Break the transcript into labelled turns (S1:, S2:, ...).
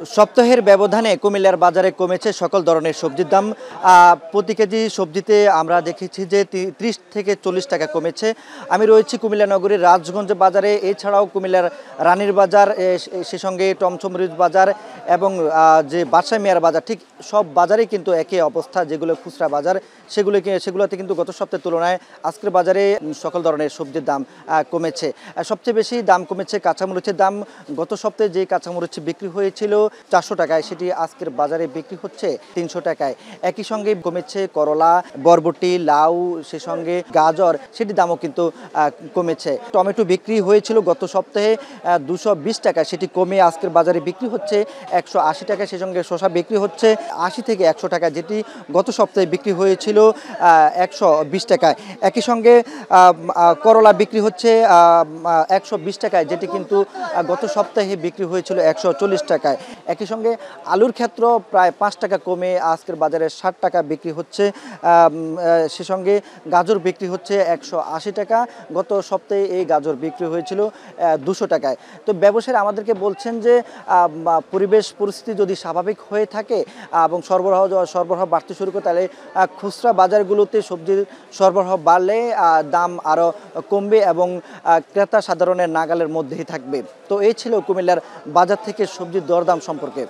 S1: সপ্তাহের ব্যবধানে কুমিল্লার বাজারে কমেছে সকল ধরনের সবজির দাম। প্রতি কেজি সবজিতে আমরা দেখেছি যে 30 থেকে 40 টাকা কমেছে। আমি রয়েছি কুমিল্লা নগরীর রাজগঞ্জ বাজারে, এছাড়াও কুমিল্লার রানীর বাজার, সে সঙ্গে টমসমরিচ বাজার এবং যে বাদশাহ মিয়ার বাজার, ঠিক সব বাজারেই কিন্তু একই অবস্থা। যেগুলো খুচরা বাজার সেগুলোতে কিন্তু গত সপ্তাহের তুলনায় আজকের বাজারে সকল ধরনের সবজির দাম কমেছে। সবচেয়ে বেশি দাম কমেছে কাঁচামরিচের দাম। গত সপ্তাহে যে কাঁচামরিচ বিক্রি হয়েছিল 400 টাকায়, সেটি আজকের বাজারে বিক্রি হচ্ছে 300 টাকায়। একই সঙ্গে কমেছে করলা, বরবটি, লাউ, সে সঙ্গে গাজর, সেটির দামও কিন্তু কমেছে। টমেটো বিক্রি হয়েছিল গত সপ্তাহে 220 টাকায়, সেটি কমে আজকের বাজারে বিক্রি হচ্ছে 180 টাকায়। সে সঙ্গে শসা বিক্রি হচ্ছে 80 থেকে 100 টাকা, যেটি গত সপ্তাহে বিক্রি হয়েছিল 120 টাকায়। একই সঙ্গে করলা বিক্রি হচ্ছে 120 টাকায়, যেটি কিন্তু গত সপ্তাহে বিক্রি হয়েছিল 140 টাকায়। একই সঙ্গে আলুর ক্ষেত্র প্রায় 5 টাকা কমে আজকের বাজারে 60 টাকা বিক্রি হচ্ছে। সে সঙ্গে গাজর বিক্রি হচ্ছে 180 টাকা। গত সপ্তাহে এই গাজর বিক্রি হয়েছিল 200 টাকায়। তো ব্যবসায়ীরা আমাদেরকে বলছেন যে পরিবেশ পরিস্থিতি যদি স্বাভাবিক হয়ে থাকে এবং সরবরাহ বাড়তে শুরু করে, তাহলে খুচরা বাজারগুলোতে সবজির সরবরাহ বাড়লে দাম আরও কমবে এবং ক্রেতা সাধারণের নাগালের মধ্যেই থাকবে। তো এই ছিল কুমিল্লার বাজার থেকে সবজির দরদাম সম্পর্কে।